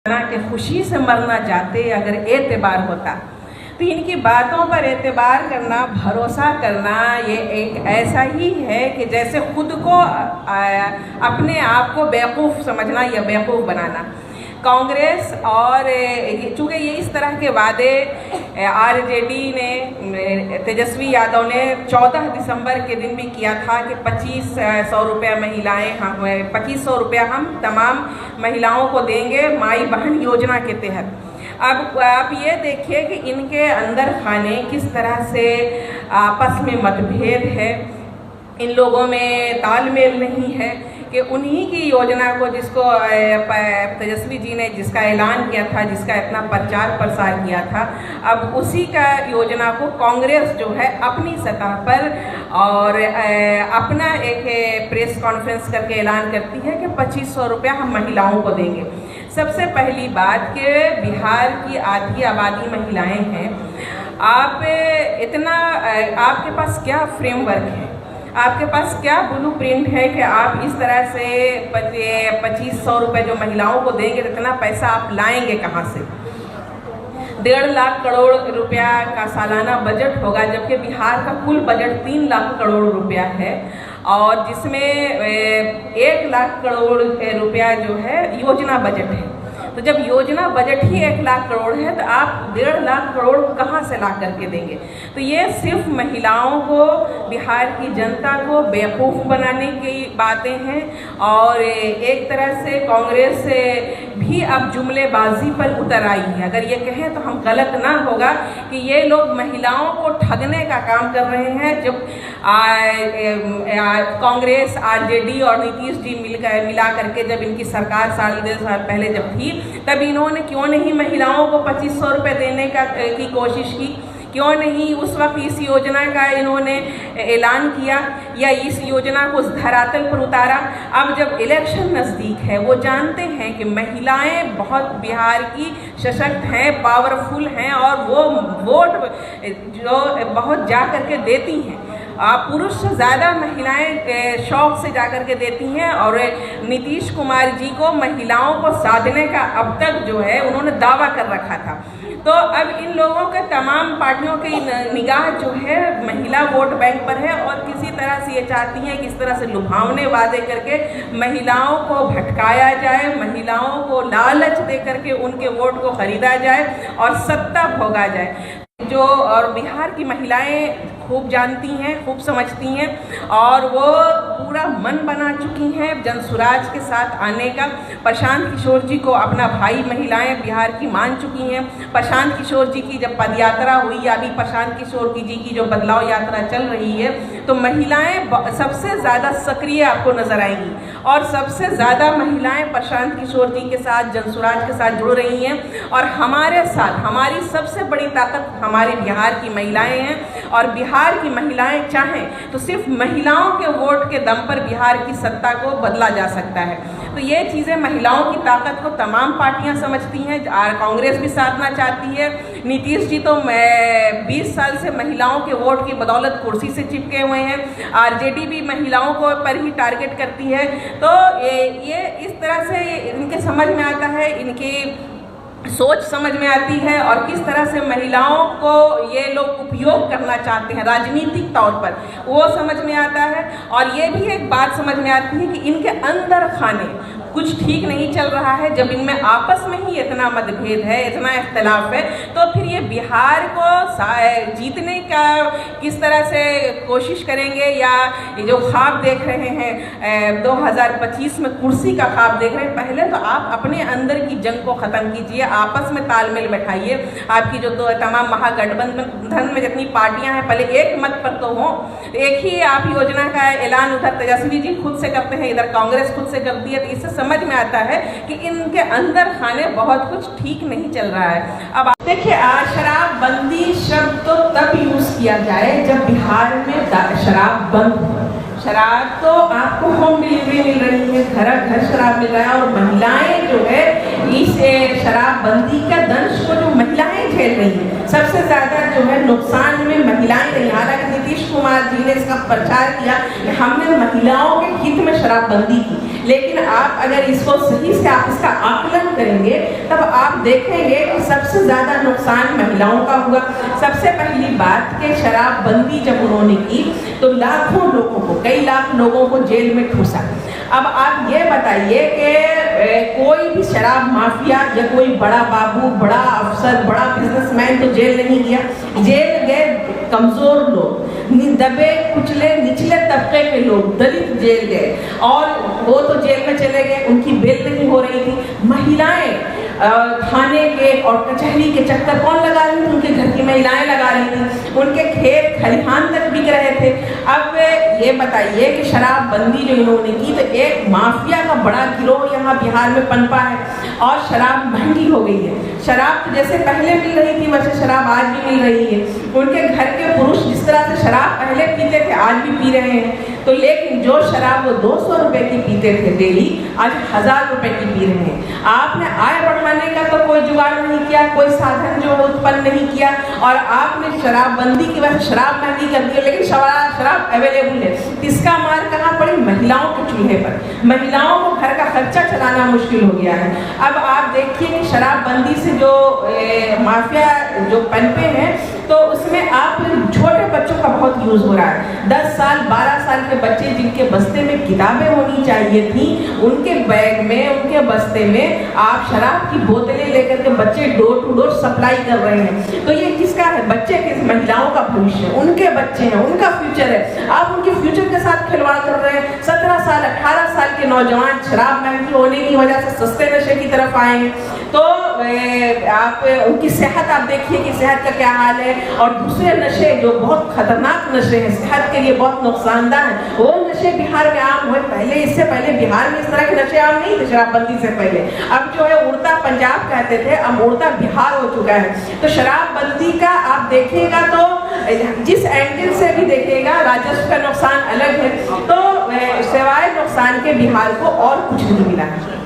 के खुशी से मरना चाहते अगर एतबार होता तो इनकी बातों पर एतबार करना, भरोसा करना ये एक ऐसा ही है कि जैसे खुद को अपने आप को बेवकूफ़ समझना या बेवकूफ़ बनाना। कांग्रेस और चूँकि ये इस तरह के वादे आरजेडी ने, तेजस्वी यादव ने 14 दिसंबर के दिन भी किया था कि 2500 रुपया महिलाएं, हम 2500 रुपया हम तमाम महिलाओं को देंगे माई बहन योजना के तहत। अब आप ये देखिए कि इनके अंदर खाने किस तरह से आपस में मतभेद है, इन लोगों में तालमेल नहीं है कि उन्हीं की योजना को जिसको तेजस्वी जी ने जिसका ऐलान किया था, जिसका इतना प्रचार प्रसार किया था, अब उसी का योजना को कांग्रेस जो है अपनी सतह पर और अपना एक प्रेस कॉन्फ्रेंस करके ऐलान करती है कि 2500 रुपया हम महिलाओं को देंगे। सबसे पहली बात कि बिहार की आधी आबादी महिलाएं हैं। आप इतना आपके पास क्या फ्रेमवर्क है, आपके पास क्या ब्लूप्रिंट है कि आप इस तरह से 2500 रुपये जो महिलाओं को देंगे, इतना पैसा आप लाएंगे कहाँ से? 1.5 लाख करोड़ रुपया का सालाना बजट होगा, जबकि बिहार का कुल बजट 3 लाख करोड़ रुपया है और जिसमें 1 लाख करोड़ रुपया जो है योजना बजट है। तो जब योजना बजट ही 1 लाख करोड़ है तो आप 1.5 लाख करोड़ कहाँ से ला करके देंगे? तो ये सिर्फ महिलाओं को, बिहार की जनता को बेवकूफ़ बनाने की बातें हैं और एक तरह से कांग्रेस भी अब जुमलेबाजी पर उतर आई है। अगर ये कहें तो हम गलत ना होगा कि ये लोग महिलाओं को ठगने का काम कर रहे हैं। जब कांग्रेस, आरजेडी और नीतीश जी मिला करके जब इनकी सरकार 1.5 साल पहले जब थी, तब इन्होंने क्यों नहीं महिलाओं को 2500 रुपये देने की कोशिश की? क्यों नहीं उस वक्त इस योजना का इन्होंने ऐलान किया या इस योजना को धरातल पर उतारा? अब जब इलेक्शन नज़दीक है, वो जानते हैं कि महिलाएं बहुत बिहार की सशक्त हैं, पावरफुल हैं और वो वोट जो बहुत जा कर के देती हैं। पुरुष से ज़्यादा महिलाएं शौक से जाकर के देती हैं और नीतीश कुमार जी को महिलाओं को साधने का अब तक जो है उन्होंने दावा कर रखा था। तो अब इन लोगों के तमाम पार्टियों की निगाह जो है महिला वोट बैंक पर है और किसी तरह से ये चाहती हैं कि इस तरह से लुभावने वादे करके महिलाओं को भटकाया जाए, महिलाओं को लालच दे करके उनके वोट को खरीदा जाए और सत्ता भोगा जाए। जो और बिहार की महिलाएं खूब जानती हैं, खूब समझती हैं और वो पूरा मन बना चुकी हैं जनसुराज के साथ आने का। प्रशांत किशोर जी को अपना भाई महिलाएं बिहार की मान चुकी हैं। प्रशांत किशोर जी की जब पदयात्रा हुई या अभी प्रशांत किशोर जी की जो बदलाव यात्रा चल रही है, तो महिलाएं सबसे ज़्यादा सक्रिय आपको नजर आएंगी और सबसे ज़्यादा महिलाएं प्रशांत किशोर जी के साथ, जनसुराज के साथ जुड़ रही हैं और हमारे साथ हमारी सबसे बड़ी ताकत हमारे बिहार की महिलाएं हैं और बिहार की महिलाएं चाहें तो सिर्फ महिलाओं के वोट के दम पर बिहार की सत्ता को बदला जा सकता है। तो ये चीज़ें महिलाओं की ताकत को तमाम पार्टियां समझती हैं। कांग्रेस भी साधना चाहती है। नीतीश जी तो 20 साल से महिलाओं के वोट की बदौलत कुर्सी से चिपके हुए हैं। आरजेडी भी महिलाओं को पर ही टारगेट करती है। तो ये इस तरह से इनके समझ में आता है, इनकी सोच समझ में आती है और किस तरह से महिलाओं को ये लोग उपयोग करना चाहते हैं राजनीतिक तौर पर, वो समझ में आता है। और ये भी एक बात समझ में आती है कि इनके अंदर खाने कुछ ठीक नहीं चल रहा है। जब इनमें आपस में ही इतना मतभेद है, इतना इख्तलाफ है, तो फिर ये बिहार को जीतने का किस तरह से कोशिश करेंगे या ये जो ख्वाब देख रहे हैं 2025 में कुर्सी का ख्वाब देख रहे हैं, पहले तो आप अपने अंदर की जंग को ख़त्म कीजिए, आपस में तालमेल बैठाइए। आपकी जो तमाम महागठबंधन में जितनी पार्टियां हैं, पहले एक मत पर तो हों। एक ही आप योजना का ऐलान उधर तेजस्वी जी खुद से करते हैं, इधर कांग्रेस खुद से करती है, तो इससे समझ में आता है कि इनके अंदर खाने बहुत कुछ ठीक नहीं चल रहा है। अब देखिए, शराबबंदी शब्द तो तब यूज किया जाए जब बिहार में शराब बंद हो। शराब तो आपको होम डिलीवरी मिल रही है, घर घर शराब मिल रहा है और महिलाएं जो है इस शराबबंदी का दंश को जो महिलाएं झेल रही हैं, सबसे ज़्यादा जो है नुकसान में महिलाएं रही। हालांकि नीतीश कुमार जी ने इसका प्रचार किया कि हमने महिलाओं के हित में शराबबंदी की, लेकिन आप अगर इसको सही से आप इसका आकलन करेंगे तब आप देखेंगे कि सबसे ज़्यादा नुकसान महिलाओं का हुआ। सबसे पहली बात कि शराबबंदी जब उन्होंने की तो लाखों लोगों को, कई लाख लोगों को जेल में ठूसा। अब आप ये बताइए कि कोई भी शराब माफिया या कोई बड़ा बाबू, बड़ा अफसर, बड़ा बिजनेसमैन तो जेल नहीं गया। जेल गए कमज़ोर लोग, दबे कुचले निचले तबके के लोग, दलित जेल गए, और वो तो जेल में चले गए, उनकी बेल नहीं हो रही थी। महिलाएं थाने के और कचहरी के चक्कर कौन लगा रही थी? उनके घर की महिलाएं लगा रही थी, उनके खेत खलिहान तक बिक रहे थे। अब ये बताइए कि शराबबंदी जो इन्होंने की तो एक माफिया का बड़ा गिरोह यहाँ बिहार में पनपा है, और शराब महंगी हो गई है। शराब तो जैसे पहले मिल रही थी वैसे शराब आज भी मिल रही है। उनके घर के पुरुष जिस तरह से शराब पहले पीते थे आज भी पी रहे हैं, तो लेकिन जो शराब वो 200 रुपए की पीते थे डेली, आज 1000 रुपए की पी रहे हैं। आपने आय बढ़ाने का तो कोई जुगाड़ नहीं किया, कोई साधन जो उत्पन्न नहीं किया, और आपने शराबबंदी की वजह से शराब महंगी कर दी, लेकिन शराब अवेलेबल है। इसका मार कहाँ पड़ी? महिलाओं के चूल्हे पर। महिलाओं को घर का खर्चा चलाना मुश्किल हो गया है। अब आप देखिए कि शराबबंदी से जो माफिया जो पनपे हैं, तो उसमें आप छोटे बच्चों का बहुत यूज हो रहा है। 10 साल 12 साल के बच्चे जिनके बस्ते में किताबें होनी चाहिए थी, उनके बैग में, उनके बस्ते में आप शराब की बोतलें लेकर के बच्चे डोर टू डोर सप्लाई कर रहे हैं। तो ये किसका है? बच्चे किस? महिलाओं का भविष्य, उनके बच्चे हैं, उनका फ्यूचर है। आप उनके फ्यूचर के साथ खिलवाड़ कर रहे हैं। 17 साल 18 साल के नौजवान शराब महंगी होने की वजह से सस्ते नशे की तरफ आए हैं। तो आप उनकी सेहत आप देखिए कि सेहत का क्या हाल है, और दूसरे नशे जो बहुत खतरनाक नशे हैं, सेहत के लिए बहुत नुकसानदार हैं, वो नशे बिहार में आम हुए। पहले इससे पहले बिहार में इस तरह के नशे आम नहीं थे शराबबंदी से पहले। अब जो है उड़ता पंजाब कहते थे, अब उड़ता बिहार हो चुका है। तो शराबबंदी का आप देखिएगा तो जिस एंगल से भी देखिएगा राजस्व का नुकसान अलग है, तो सिवाय नुकसान के बिहार को और कुछ नहीं मिला है।